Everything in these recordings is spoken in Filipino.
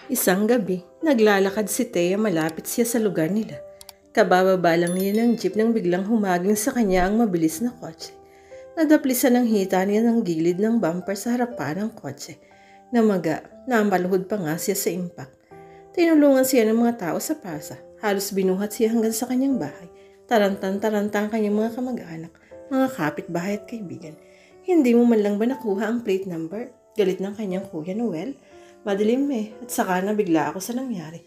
Isang gabi, naglalakad si Thea malapit siya sa lugar nila. Kabababa lang niya ng jeep nang biglang humaging sa kanya ang mabilis na kotse. Nadaplisan ng hita niya ng gilid ng bumper sa harapan ng kotse. Namaga, namaluhod pa nga siya sa impact. Tinulungan siya ng mga tao sa pasa. Halos binuhat siya hanggang sa kanyang bahay. Tarantan-taranta ang kanyang mga kamag-anak, mga kapitbahay at kaibigan. Hindi mo man lang ba nakuha ang plate number? Galit ng kanyang kuya Noel. Madilim at saka nabigla ako sa nangyari.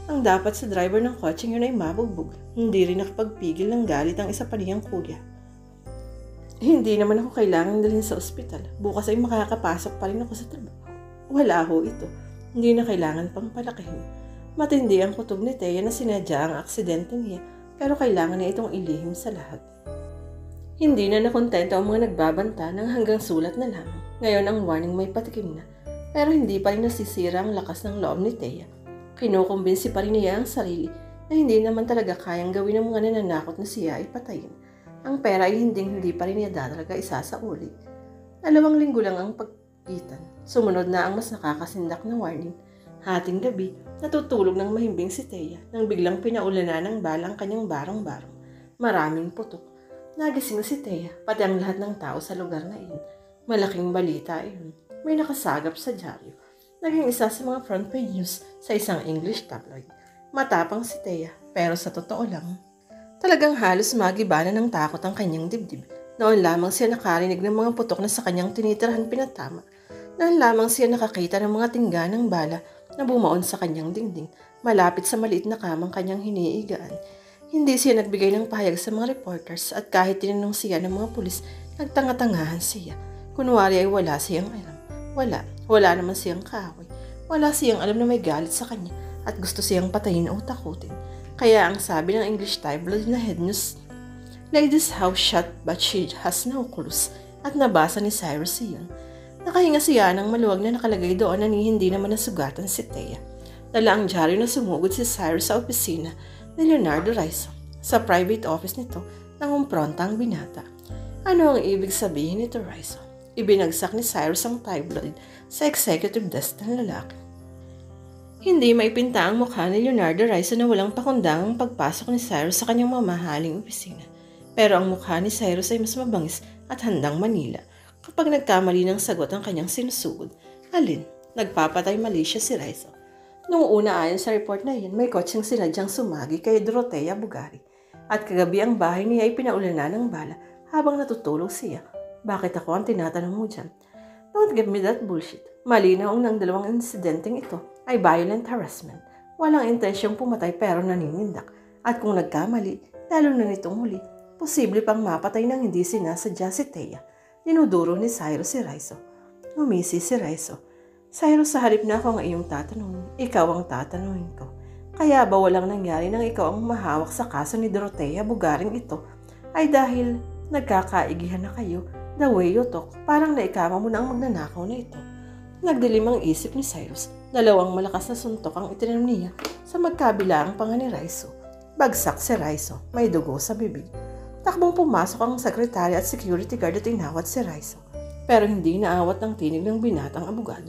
Ang dapat sa driver ng kotseng yun ay mabugbog. Hindi rin nakapagpigil ng galit ang isa pa niyang kuya. Hindi naman ako kailangang dalhin sa ospital. Bukas ay makakapasok pa rin ako sa trabaho. Wala ho ito. Hindi na kailangan pang palakihin. Matindi ang kutob ni Thea na sinadya ang aksidente niya, pero kailangan niya itong ilihim sa lahat. Hindi na nakontento ang mga nagbabanta ng hanggang sulat na lamang. Ngayon ang warning may patikim na. Pero hindi pa rin nasisira ang lakas ng loob ni Thea. Kinukumbinsi pa rin niya ang sarili na hindi naman talaga kayang gawin ng mga nananakot na siya ay patayin. Ang pera ay hindi pa rin niya talaga isasauli. 2 linggo lang ang pagkitan. Sumunod na ang mas nakakasindak na warning. Hating gabi, natutulog ng mahimbing si Thea nang biglang pinaulanan ng bala ang kanyang barong-barong. Maraming putok. Nagising si Thea, pati ang lahat ng tao sa lugar na iyon. Malaking balita iyon. May nakasagap sa dyaryo. Naging isa sa mga front page news sa isang English tabloid. Matapang si Thea, pero sa totoo lang, talagang halos magibana ng takot ang kanyang dibdib. Noon lamang siya nakarinig ng mga putok na sa kanyang tinitirahan pinatama. Noon lamang siya nakakita ng mga tingga ng bala na bumaon sa kanyang dingding, malapit sa maliit na kamang kanyang hiniigaan. Hindi siya nagbigay ng pahayag sa mga reporters at kahit tinanong siya ng mga pulis, nagtanga-tangahan siya. Kunwari ay wala siyang alam. Wala naman siyang kaaway. Wala siyang alam na may galit sa kanya at gusto siyang patayin o takutin. Kaya ang sabi ng English tabloid na head news, "Lady's house shut but she has no clues," at nabasa ni Cyrus iyon. Nakahinga siya ng maluwag na nakalagay doon na hindi naman nasugatan si Thea. Dala ang dyaryo na sumugod si Cyrus sa opisina ni Leonardo Raizo. Sa private office nito, nangumpronta ang binata. Ano ang ibig sabihin nito, Raizo? Ibinagsak ni Cyrus ang tabloid sa executive desk ng lalaki. Hindi maipinta ang mukha ni Leonardo Raizo na walang pakundangang pagpasok ni Cyrus sa kanyang mamahaling opisina. Pero ang mukha ni Cyrus ay mas mabangis at handang manila kapag nagkamali ng sagot ang kanyang sinusugod. Alin, nagpapatay mali siya si Raizo. Noong una ayon sa report na iyan, may kotseng sinadyang sumagi kay Dorotea Bugari. At kagabi ang bahay niya ay pinaulanan ng bala habang natutulog siya. Bakit ako ang tinatanong mo dyan? Don't give me that bullshit. Malinaw ang ng 2 insidenteng ito ay violent harassment. Walang intensyong pumatay pero naninindak. At kung nagkamali, lalo na nitong huli, posible pang mapatay nang hindi sinasadya si Thea. Dinuduro ni Cyrus si Raizo. Umisi si Raizo. Cyrus, sa halip na ako ang iyong tatanungin, ikaw ang tatanungin ko. Kaya ba walang nangyari nang ikaw ang mahawak sa kaso ni Dorotea Bugaring ito ay dahil nagkakaigihan na kayo? The way you talk, parang naikama mo na ang magnanakaw na ito. Nagdilim ang isip ni Cyrus. 2 malakas na suntok ang itinanim niya sa magkabilaang panga ni Raizo. Bagsak si Raizo, may dugo sa bibig. Takbong pumasok ang sekretary at security guard at tinawad si Raizo. Pero hindi naawat ng tinig ng binatang abogado.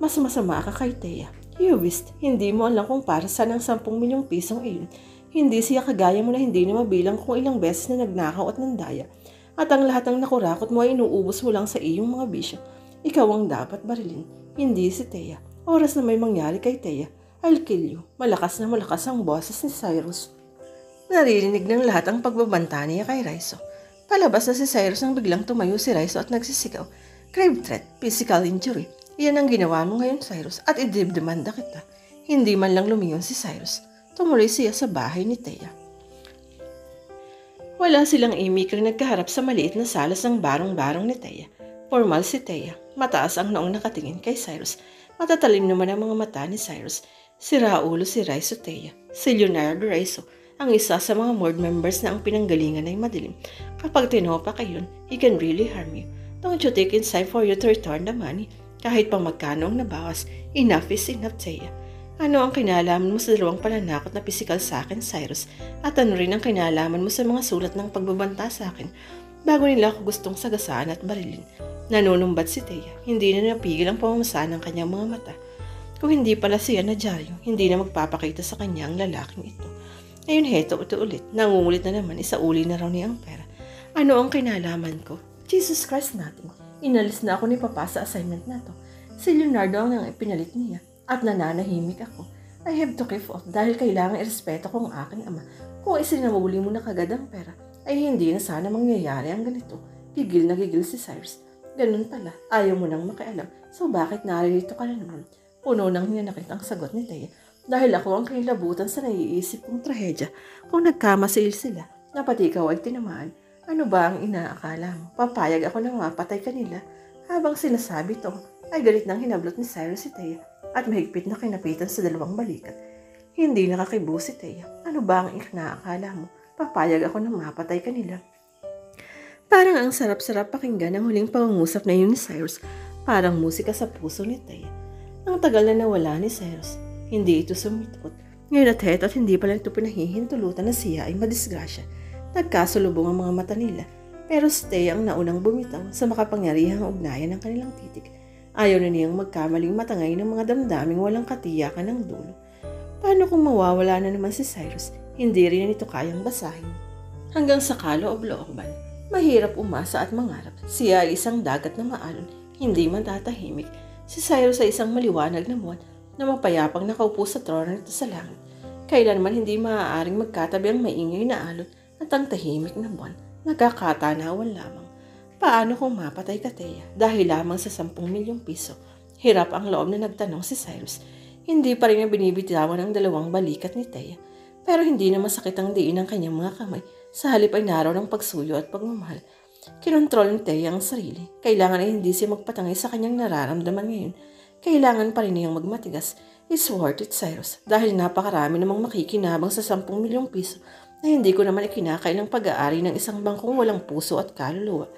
Mas masama ka kay Thea. You wished, hindi mo alam kung para saan ang 10 milyong pisong iyon. Hindi siya kagaya mo na hindi na mabilang kung ilang beses na nagnakaw at nandaya. At ang lahat ng nakurakot mo ay inuubos mo lang sa iyong mga bisyo. Ikaw ang dapat barilin, hindi si Thea. Oras na may mangyari kay Thea, I'll kill you. Malakas na malakas ang boses ni Cyrus. Naririnig ng lahat ang pagbabanta niya kay Raizo. Palabas na si Cyrus nang biglang tumayo si Raizo at nagsisigaw. Grave threat, physical injury. Iyan ang ginawa mo ngayon, Cyrus, at idemanda kita. Hindi man lang lumingon si Cyrus. Tumuloy siya sa bahay ni Thea. Wala silang imik rin nagkaharap sa maliit na salas ng barong-barong ni Thea. Formal si Thea. Mataas ang noong nakatingin kay Cyrus. Matatalim naman ang mga mata ni Cyrus. Siraulo si Raizo Thea. Si Leonardo Raizo, ang isa sa mga board members na ang pinanggalingan ay madilim. Kapag tinopa kayon, he can really harm you. Don't you take in time for you to return the money? Kahit pang magkano ang nabawas, enough is enough, Thea. Ano ang kinalaman mo sa 2 pananakot na pisikal sa akin, Cyrus? At ano rin ang kinalaman mo sa mga sulat ng pagbabanta sa akin? Bago nila ako gustong sagasaan at barilin. Nanunumbat si Thea. Hindi na napigil ang pamamasaan ng kanyang mga mata. Kung hindi pala siya na dyaryo, hindi na magpapakita sa kanya ang lalaking ito. Ngayon heto ito ulit, nangungulit na naman, isauli na raw niya ang pera. Ano ang kinalaman ko? Jesus Christ natin, inalis na ako ni Papa sa assignment na to. Si Leonardo ang nang ipinalit niya at nananahimik ako. I have to keep off dahil kailangan irespeto ko ang aking ama. Kung isinamuli mo na kagad ang pera, ay hindi na sana mangyayari ang ganito. Gigil na gigil si Cyrus. Ganun pala, ayaw mo nang makialam. So bakit naririto ka na naman? Puno nang hinanakit ang sagot ni Thea. Dahil ako ang kinilabutan sa naiisip kong trahedya. Kung nagkamasil sila, na pati ikaw ay tinamaan, ano ba ang inaakala mo? Papayag ako na mapatay kanila. Habang sinasabi to, ay galit nang hinablot ni Cyrus si Thea at mahigpit na kinapitan sa dalawang balikat. Hindi nakakibo si Thea. Ano ba ang inaakala mo? Papayag ako na mapatay kanila. Parang ang sarap-sarap pakinggan ang huling pangungusap na yun ni Cyrus. Parang musika sa puso ni Thea. Ang tagal na nawala ni Cyrus. Hindi ito sumitot. Ngayon at heto at hindi pala ito pinahihintulutan na siya ay madisgrasya. Nagkasulubong ang mga mata nila. Pero si Thea ang naunang bumitaw sa makapangyarihang ugnayan ng kanilang titik. Ayaw na niyang magkamaling matangay ng mga damdaming walang katiyakan ng dulo. Paano kung mawawala na naman si Cyrus? Hindi rin ito kayang basahin. Hanggang sa kaloob-looban, mahirap umasa at mangarap. Siya ay isang dagat na maalon, hindi man tatahimik. Si Cyrus ay isang maliwanag na buwan na mapayapang nakaupo sa trono nito sa langit. Kailanman hindi maaaring magkatabi ang maingay na alon at ang tahimik na buwan. Nagkakatanawan lamang. Paano kung mapatay ka, Thea? Dahil lamang sa 10 milyong piso. Hirap ang loob na nagtanong si Cyrus. Hindi pa rin niya binibitawan ang dalawang balikat ni Thea. Pero hindi na masakit ang diin ng kanyang mga kamay. Sa halip ay naraw ng pagsuyo at pagmamahal. Kinontrol ni Thea ang sarili. Kailangan ay hindi siya magpatangay sa kanyang nararamdaman ngayon. Kailangan pa rin niyang magmatigas. It's worth it, Cyrus. Dahil napakarami namang makikinabang sa 10 milyong piso na hindi ko naman ikinakailang pag-aari ng isang bangkong walang puso at kaluluwa.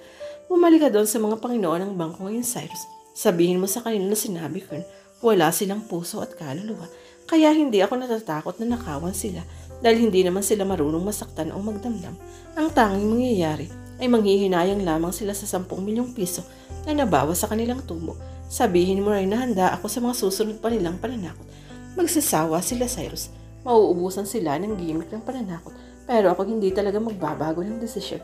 Bumalik ka doon sa mga Panginoon ng bangko ngayon, Cyrus. Sabihin mo sa kanila na sinabi ko, wala silang puso at kaluluwa. Kaya hindi ako natatakot na nakawan sila dahil hindi naman sila marunong masaktan o magdamdam. Ang tanging mangyayari ay manghihinayang lamang sila sa 10 milyong piso na nabawas sa kanilang tubo. Sabihin mo rin na handa ako sa mga susunod pa nilang pananakot. Magsasawa sila, Cyrus. Mauubusan sila ng gimmick ng pananakot. Pero ako hindi talaga magbabago ng desisyon.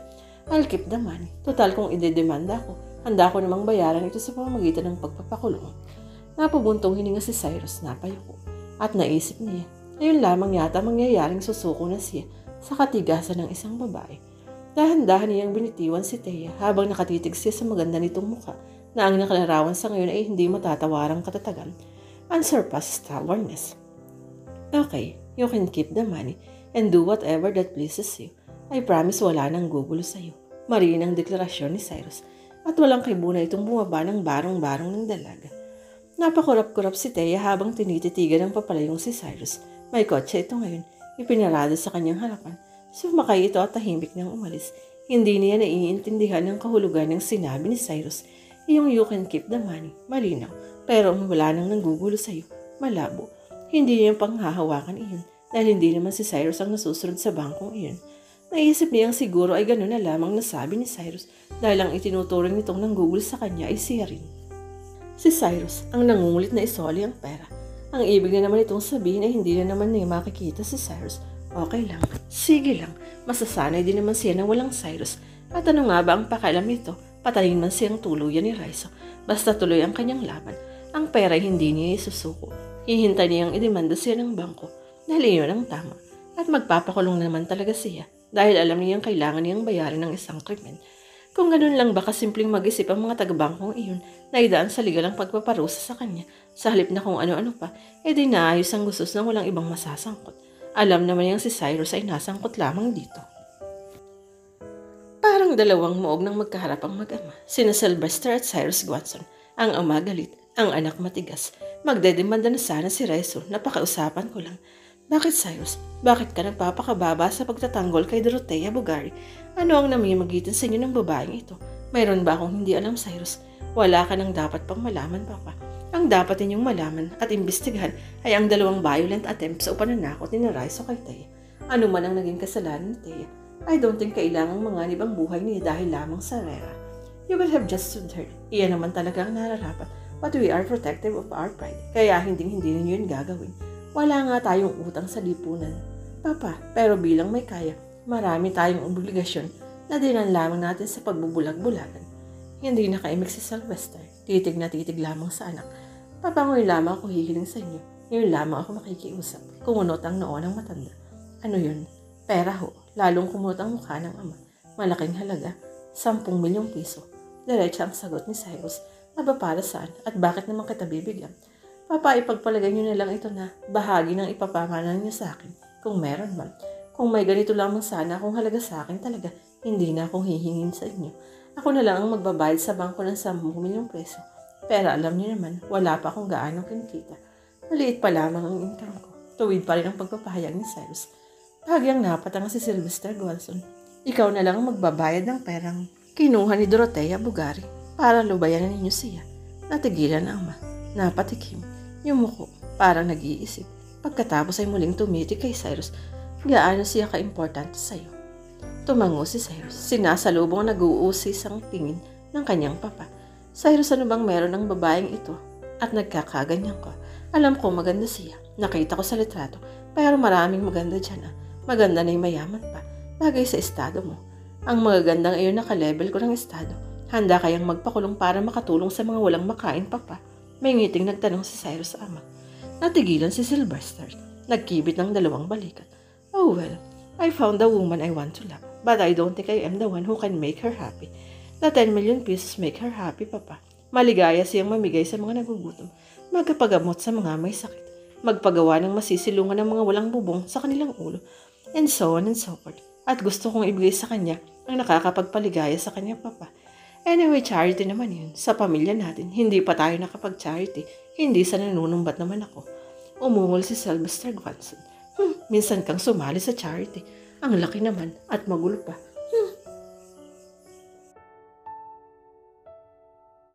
I'll keep the money. Total kung idedemanda ako, handa ko namang bayaran ito sa pamamagitan ng pagpapakulong. Napabuntong hininga si Cyrus, napayuko. At naisip niya, ngayon lamang yata mangyayaring susuko na siya sa katigasan ng isang babae. Dahan-dahan niyang binitiwan si Thea habang nakatitig siya sa maganda nitong mukha na ang nakalarawan sa ngayon ay hindi matatawarang katatagan. Unsurpassed stubbornness. Okay, you can keep the money and do whatever that pleases you. I promise wala nang gugulo sa'yo. Mariin ang deklarasyon ni Cyrus at walang kaibunan itong bumaba ng barong-barong ng dalaga. Napakurap-kurap si Thea habang tinititigan ng papalayong si Cyrus. May kotse ito ngayon, ipinarado sa kanyang harapan. Sumakay ito at tahimik nang umalis. Hindi niya naiintindihan ang kahulugan ng sinabi ni Cyrus. Yung you can keep the money, malinaw. Pero wala nang nanggugulo sa'yo, malabo. Hindi niya panghahawakan iyon dahil hindi naman si Cyrus ang nasusunod sa bangkong iyon. Naisip niyang siguro ay gano'n na lamang nasabi ni Cyrus dahil ang itinuturing nitong nanggugol sa kanya ay siya rin. Si Cyrus ang nangungulit na isoli ang pera. Ang ibig na naman itong sabihin ay hindi na naman niya makikita si Cyrus. Okay lang, sige lang, masasanay din naman siya na walang Cyrus. At ano nga ba ang pakialam nito? Patayin man siyang tuluyan ni Raizo. Basta tuloy ang kanyang laban. Ang pera ay hindi niya isusuko. Hihintay niyang idemanda siya ng bangko dahil iyon ang tama. At magpapakulong naman talaga siya. Dahil alam niyang kailangan niyang bayaran ng isang krimen. Kung ganun lang ba kasimpleng mag-isip ang mga taga-bangkong iyon na idaan sa ligalang pagpaparusa sa kanya, sa halip na kung ano-ano pa, edi naayos ang gustos ng walang ibang masasangkot. Alam naman niyang si Cyrus ay nasangkot lamang dito. Parang dalawang muog ng magkaharap ang mag-ama, sina Sylvester at Cyrus Watson. Ang ama galit, ang anak matigas. Magdedemanda na sana si Raizo, napakausapan ko lang. Bakit, Cyrus? Bakit ka nagpapakababa sa pagtatanggol kay Dorothea Bugari? Ano ang namimigitan sa inyo ng babaeng ito? Mayroon ba akong hindi alam, Cyrus? Wala ka nang dapat pang malaman, Papa. Ang dapat ninyong malaman at imbestigahan ay ang dalawang violent attempts sa pananakot ni Raizo kay Thea. Ano man ang naging kasalanan ni Thea, I don't think kailangang manganib ang buhay niya dahil lamang sa Rera. You will have just stood her. Iyan naman talaga ang nararapat. But we are protective of our pride. Kaya hindi ninyo yun gagawin. Wala nga tayong utang sa lipunan, Papa, pero bilang may kaya, marami tayong obligasyon na dinan lamang natin sa pagbubulag-bulagan. Hindi nakaimik si Sylvester. Titig na titig lamang sa anak. Papa, ngayon lamang ako hihiling sa inyo. Ngayon lamang ako makikiusap. Kumunot ang noo ng matanda. Ano yun? Pera ho. Lalong kumunot ang mukha ng ama. Malaking halaga. 10 milyong piso. Diretsa ang sagot ni Cyrus. Aba para saan? At bakit naman kita bibigyan? Papa, ipagpalagay nyo na lang ito na bahagi ng ipapamana niyo sa akin. Kung meron man. Kung may ganito lamang sana kung halaga sa akin talaga, hindi na akong hihingin sa inyo. Ako na lang ang magbabayad sa bangko ng 10 milyong peso. Pero alam niyo naman, wala pa akong gaano kinikita. Maliit pa lamang ang income ko. Tuwid pa rin ang pagpapahayag ni Cyrus. Bahagyang napatanga si Sylvester Gualson. Ikaw na lang ang magbabayad ng perang kinuha ni Dorothea Bugari para lubayan ninyo siya. Natigilan ang ama. Napatikim. Yumuko. Parang nag-iisip. Pagkatapos ay muling tumiti kay Cyrus. Gaano siya ka-importante sa'yo? Tumango si Cyrus. Sinasalubong nag-uusis ang tingin ng kanyang papa. Cyrus, ano bang meron ng babaeng ito? At nagkakaganyan ko. Alam ko maganda siya. Nakita ko sa litrato. Pero maraming maganda dyan ah. Maganda na yung mayaman pa. Bagay sa estado mo. Ang magagandang iyon naka-level ko ng estado. Handa kayang magpakulong para makatulong sa mga walang makain, papa? May ngiting nagtanong si Cyrus sa ama. Natigilan si Sylvester. Nagkibit ng 2 balikat. Oh well, I found the woman I want to love. But I don't think I am the one who can make her happy. The 10 million pesos make her happy, papa. Maligaya siyang mamigay sa mga nagugutom. Magpagamot sa mga may sakit. Magpagawa ng masisilungan ng mga walang bubong sa kanilang ulo. And so on and so forth. At gusto kong ibigay sa kanya ang nakakapagpaligaya sa kanya, papa. Anyway, charity naman yun. Sa pamilya natin, hindi pa tayo nakapag-charity. Hindi sa nanunumbat naman ako. Umungol si Sylvester Gualson. Minsan kang sumali sa charity. Ang laki naman at magulo pa.